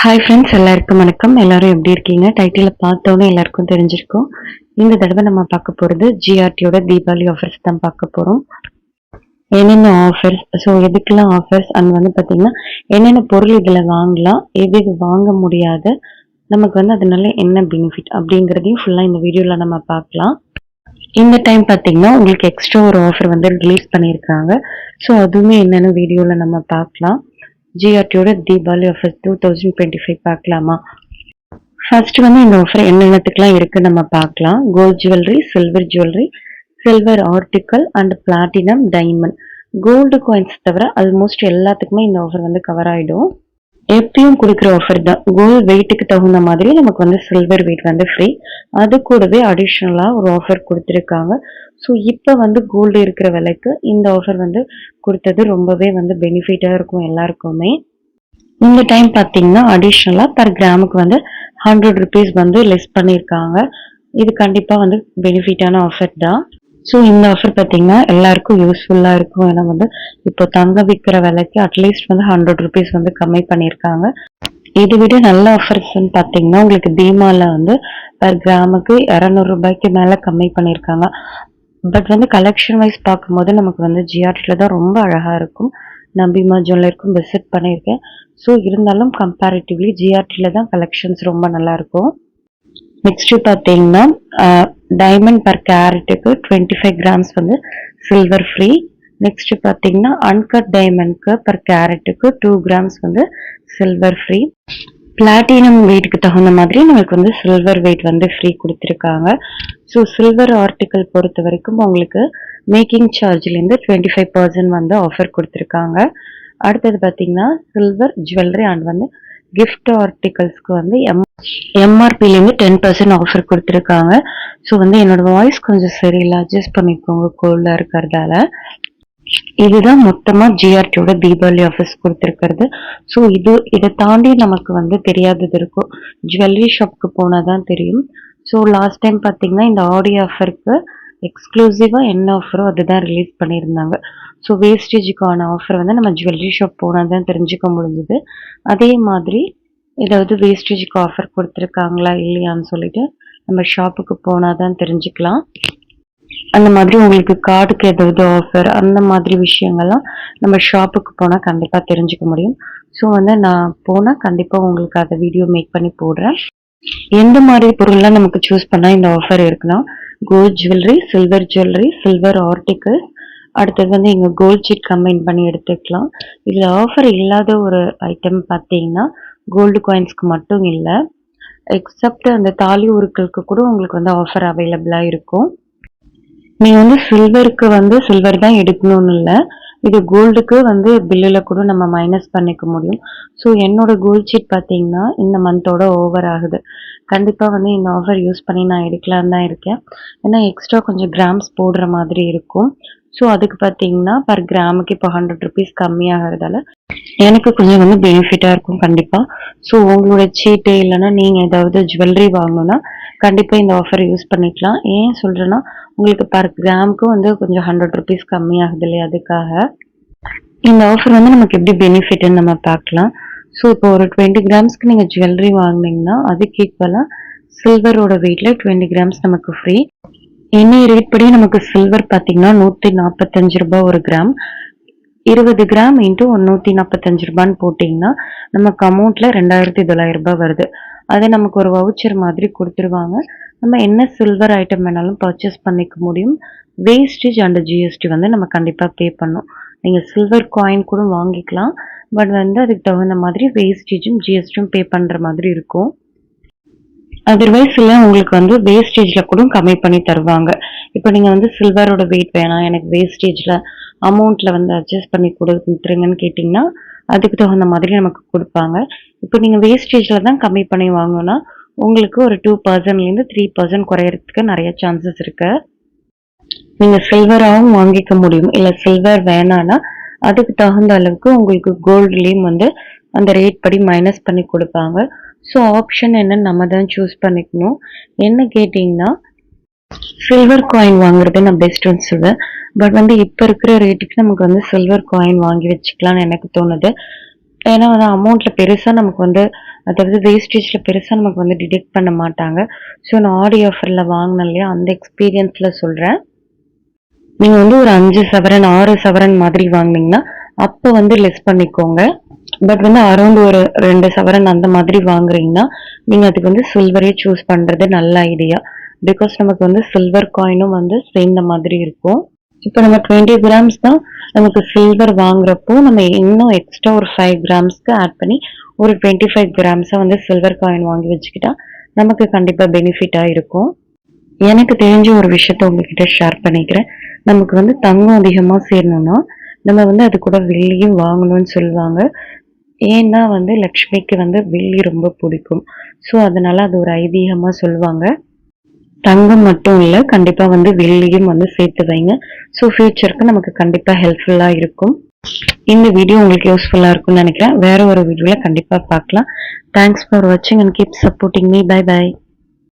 Hi friends, எல்லாருக்கும் வணக்கம். எல்லாரும் எப்படி இருக்கீங்க? டைட்டில பார்த்தோன்னே எல்லாருக்கும் தெரிஞ்சிருக்கும். இந்த தடவை நம்ம பார்க்க போறது ஜிஆர்டியோட தீபாவளி ஆஃபர்ஸ் தான் பார்க்க போறோம். என்னென்ன ஆஃபர்ஸ், ஸோ எதுக்கெல்லாம் ஆஃபர்ஸ் அண்ட் பார்த்தீங்கன்னா என்னென்ன பொருள் இதில் வாங்கலாம், எது இது வாங்க முடியாது, நமக்கு அதனால என்ன பெனிஃபிட் அப்படிங்கிறதையும் ஃபுல்லாக இந்த வீடியோவில் நம்ம பார்க்கலாம். இந்த டைம் பார்த்தீங்கன்னா உங்களுக்கு எக்ஸ்ட்ரா ஒரு ஆஃபர் ரிலீஸ் பண்ணியிருக்காங்க. ஸோ அதுவுமே என்னென்ன வீடியோவில் நம்ம பார்க்கலாம். ஜிஆர்டியோட தீபாவளி ஆஃபர் 2025 பார்க்கலாமா? ஃபர்ஸ்ட் இந்த ஆஃபர் என்னென்னத்துக்குலாம் இருக்கு நம்ம பார்க்கலாம். Gold jewellery, silver jewellery, silver article and platinum diamond. Gold coins தவிர ஆல்மோஸ்ட் எல்லாத்துக்குமே இந்த ஆஃபர் கவர் ஆயிடும். எப்பயும் கொடுக்குற ஆஃபர் தான். கோல்டு வெயிட்டுக்கு தகுந்த மாதிரி நமக்கு சில்வர் வெயிட் ஃப்ரீ. அது கூடவே அடிஷ்னலாக ஒரு ஆஃபர் கொடுத்துருக்காங்க. ஸோ இப்போ கோல்டு இருக்கிற விலைக்கு இந்த ஆஃபர் கொடுத்தது ரொம்பவே பெனிஃபிட்டாக இருக்கும் எல்லாருக்குமே. இந்த டைம் பார்த்தீங்கன்னா அடிஷ்னலாக பர் கிராமுக்கு 100 ருபீஸ் லெஸ் பண்ணியிருக்காங்க. இது கண்டிப்பாக பெனிஃபிட்டான ஆஃபர் தான். ஸோ இந்த ஆஃபர் பார்த்தீங்கன்னா எல்லாருக்கும் யூஸ்ஃபுல்லாக இருக்கும். ஏன்னா இப்போ தங்க விற்கிற விலைக்கு அட்லீஸ்ட் 100 ருபீஸ் கம்மி பண்ணியிருக்காங்க. இதை விட நல்ல ஆஃபர்ஸ்ன்னு பார்த்தீங்கன்னா உங்களுக்கு பீமாவில் பர் கிராமுக்கு 200 ரூபாய்க்கு மேலே கம்மி பண்ணியிருக்காங்க. பட் கலெக்ஷன் வைஸ் பார்க்கும்போது நமக்கு ஜிஆர்டியில் தான் ரொம்ப அழகாக இருக்கும். நான் பீமா ஜுவல்லருக்கும் விசிட் பண்ணியிருக்கேன். ஸோ இருந்தாலும் கம்பேரிட்டிவ்லி ஜிஆர்டியில் தான் கலெக்ஷன்ஸ் ரொம்ப நல்லாயிருக்கும். நெக்ஸ்ட் பார்த்தீங்கன்னா diamond per கேரட்டுக்கு 25 grams silver free. Next பார்த்தீங்கன்னா uncut டைமண்ட்க்கு per கேரட்டுக்கு 2 grams silver free. Platinum வெயிட்டுக்கு தகுந்த மாதிரி நமக்கு சில்வர் வெயிட் ஃப்ரீ கொடுத்துருக்காங்க. ஸோ சில்வர் ஆர்டிக்கல் பொறுத்த வரைக்கும் உங்களுக்கு மேக்கிங் சார்ஜ்லேருந்து 25% ஆஃபர் கொடுத்துருக்காங்க. அடுத்தது பார்த்தீங்கன்னா சில்வர் ஜுவல்லரி அண்ட் கிஃப்ட் ஆர்டிகல்ஸ்க்கு எம்ஆர்பிலேருந்து 10% ஆஃபர் கொடுத்துருக்காங்க. ஸோ என்னோட வாய்ஸ் கொஞ்சம் சரியில்லை, அட்ஜஸ்ட் பண்ணிக்கோங்க கோல்டாக இருக்கிறதால. இதுதான் மொத்தமாக ஜிஆர்டியோட தீபாவளி ஆஃபர்ஸ் கொடுத்துருக்கிறது. ஸோ இதை தாண்டி நமக்கு தெரியாதது இருக்கும். ஜுவல்லரி ஷாப்க்கு போனால் தான் தெரியும். ஸோ லாஸ்ட் டைம் பார்த்தீங்கன்னா இந்த ஆடி ஆஃபருக்கு எக்ஸ்க்ளூசிவாக என்ன ஆஃபரோ அதுதான் ரிலீஸ் பண்ணியிருந்தாங்க. ஸோ வேஸ்டேஜுக்கான ஆஃபர் நம்ம ஜுவல்லரி ஷாப் போனால் தான் தெரிஞ்சுக்க முடிஞ்சுது. அதே மாதிரி ஏதாவது வேஸ்டேஜுக்கு ஆஃபர் கொடுத்துருக்காங்களா இல்லையான்னு சொல்லிட்டு நம்ம ஷாப்புக்கு போனால் தான் தெரிஞ்சுக்கலாம். அந்த மாதிரி உங்களுக்கு கார்டுக்கு ஏதாவது ஆஃபர் அந்த மாதிரி விஷயங்கள்லாம் நம்ம ஷாப்புக்கு போனால் கண்டிப்பாக தெரிஞ்சுக்க முடியும். ஸோ நான் போனால் கண்டிப்பாக உங்களுக்கு அதை வீடியோ மேக் பண்ணி போடுறேன். எந்த மாதிரி பொருள்லாம் நமக்கு சூஸ் பண்ணால் இந்த ஆஃபர் இருக்குன்னா gold jewellery, silver jewellery, silver article, அடுத்தது இங்கே கோல்ட் சீட் கம்பைன் பண்ணி எடுத்துக்கலாம். இதில் ஆஃபர் இல்லாத ஒரு ஐட்டம் பார்த்தீங்கன்னா கோல்டு காயின்ஸ்க்கு மட்டும் இல்லை, எக்ஸப்ட் அந்த தாலி உருக்களுக்கு கூட உங்களுக்கு ஆஃபர் அவைலபிளாக இருக்கும். நீங்கள் சில்வருக்கு சில்வர் தான் எடுக்கணும்னு இல்லை, இது கோல்டுக்கு பில்லில் கூட நம்ம மைனஸ் பண்ணிக்க முடியும். ஸோ என்னோட கோல்ட் ஷீட் பார்த்தீங்கன்னா இந்த மந்தோட ஓவர் ஆகுது. கண்டிப்பாக இந்த ஆஃபர் யூஸ் பண்ணி நான் எடுக்கலான்னு தான் இருக்கேன். ஏன்னா எக்ஸ்ட்ரா கொஞ்சம் கிராம்ஸ் போடுற மாதிரி இருக்கும். ஸோ அதுக்கு பார்த்தீங்கன்னா பர் கிராமுக்கு இப்போ 100 ருபீஸ் கம்மியாகிறதால எனக்கு கொஞ்சம் பெனிஃபிட்டாக இருக்கும் கண்டிப்பாக. ஸோ உங்களோட சீட்டு இல்லைன்னா நீங்கள் ஏதாவது ஜுவல்லரி வாங்கணும்னா கண்டிப்பாக இந்த ஆஃபர் யூஸ் பண்ணிக்கலாம். ஏன் சொல்கிறேன்னா உங்களுக்கு பர் கிராமுக்கும் கொஞ்சம் 100 ருபீஸ் கம்மியாகுது இல்லையா, அதுக்காக இந்த ஆஃபர் நமக்கு எப்படி பெனிஃபிட்னு நம்ம பார்க்கலாம். ஸோ இப்போ ஒரு 20 கிராம்ஸ்க்கு நீங்கள் ஜுவல்லரி வாங்கினீங்கன்னா அதுக்கு ஈக்குவலாக சில்வரோட வெயிட்டில் 20 கிராம்ஸ் நமக்கு ஃப்ரீ. இன்னைய ரேட் படி நமக்கு சில்வர் பார்த்தீங்கன்னா 145 ரூபாய் ஒரு கிராம். 20 கிராம் இன்ட்டு 145 ரூபான்னு போட்டிங்கன்னா நமக்கு அமௌண்ட்டில் 2900 ரூபாய் வருது. அதை நமக்கு ஒரு வவுச்சர் மாதிரி கொடுத்துருவாங்க. நம்ம என்ன சில்வர் ஐட்டம் வேணாலும் பர்ச்சேஸ் பண்ணிக்க முடியும். வேஸ்டேஜ் அண்ட் ஜிஎஸ்டி நம்ம கண்டிப்பாக பே பண்ணணும். நீங்கள் சில்வர் காயின் கூட வாங்கிக்கலாம், பட் அதுக்கு தகுந்த மாதிரி வேஸ்டேஜும் ஜிஎஸ்டியும் பே பண்ணுற மாதிரி இருக்கும். அதர்வைஸ் இல்லை உங்களுக்கு வேஸ்டேஜில் கூட கம்மி பண்ணி தருவாங்க. இப்போ நீங்கள் சில்வரோட வெயிட் வேணாம், எனக்கு வேஸ்டேஜில் அமௌண்ட்டில் அட்ஜஸ்ட் பண்ணி கொடுத்துருங்கன்னு கேட்டிங்கன்னா அதுக்கு தகுந்த மாதிரி நமக்கு கொடுப்பாங்க. இப்போ நீங்கள் வேஸ்டேஜில் தான் கம்மி பண்ணி வாங்கணும்னா உங்களுக்கு ஒரு 2%லேருந்து 3% குறையறதுக்கு நிறைய சான்சஸ் இருக்கு. நீங்கள் சில்வராகவும் வாங்கிக்க முடியும். இல்லை சில்வர் வேணான்னா அதுக்கு தகுந்த அளவுக்கு உங்களுக்கு கோல்டுலேயும் அந்த ரேட் படி மைனஸ் பண்ணி கொடுப்பாங்க. ஸோ ஆப்ஷன் என்னன்னு நம்ம தான் சூஸ் பண்ணிக்கணும். என்ன கேட்டிங்கன்னா சில்வர் காயின் வாங்குறது நான் பெஸ்ட்டுன்னு சொல்லுவேன். பட் இப்போ இருக்கிற ரேட்டுக்கு நமக்கு சில்வர் காயின் வாங்கி வச்சுக்கலாம்னு எனக்கு தோணுது. ஏன்னா வந்து அமௌண்ட்ல பெருசா நமக்கு வந்து அதாவது வேஸ்டேஜ்ல பெருசா நமக்கு வந்து டிடெக்ட் பண்ண மாட்டாங்க. ஸோ நான் ஆடி ஆஃபர்ல வாங்கினேன் இல்லையா, அந்த எக்ஸ்பீரியன்ஸ்ல சொல்றேன். நீங்க வந்து ஒரு 5 சவரன், 6 சவரன் மாதிரி வாங்குனீங்கன்னா, அப்ப வந்து லெஸ் பண்ணிக்கோங்க. பட் வந்து அரவுண்ட் ஒரு 2 சவரன் அந்த மாதிரி வாங்குறீங்கன்னா, நீங்க அதுக்கு வந்து சில்வரே சூஸ் பண்றது நல்ல ஐடியா. பிகாஸ் நமக்கு வந்து சில்வர் காயினும் வந்து சேர்ந்த மாதிரி இருக்கும். இப்ப நம்ம 20 கிராம்ஸ் தான் நமக்கு சில்வர் வாங்குறப்போ, நம்ம இன்னும் எக்ஸ்ட்ரா ஒரு 5 கிராம்ஸ்க்கு ஆட் பண்ணி, ஒரு 25 கிராம்ஸா வந்து சில்வர் காயின் வாங்கி வச்சுக்கிட்டா, நமக்கு கண்டிப்பா பெனிஃபிட்டா இருக்கும். எனக்கு தெரிஞ்ச ஒரு விஷயத்த உங்ககிட்ட ஷேர் பண்ணிக்கிறேன். நமக்கு வந்து தங்கம் அதிகமா சேரணும்னா, நம்ம வந்து அது கூட வெள்ளியும் வாங்கணும்னு சொல்லுவாங்க. ஏன்னா வந்து லக்ஷ்மிக்கு வந்து வெள்ளி ரொம்ப பிடிக்கும். ஸோ அதனால அது ஒரு ஐதீகமா சொல்லுவாங்க. தங்கம் மட்டும் இல்ல, கண்டிப்பா வந்து வெள்ளியும் வந்து சேர்த்து வைங்க. ஸோ ஃபியூச்சருக்கு நமக்கு கண்டிப்பா ஹெல்ப்ஃபுல்லா இருக்கும். இந்த வீடியோ உங்களுக்கு யூஸ்ஃபுல்லா இருக்கும்னு நினைக்கிறேன். வேற ஒரு வீடியோல கண்டிப்பா பார்க்கலாம். தேங்க்ஸ் ஃபார் வாட்சிங் and keep supporting me. Bye by.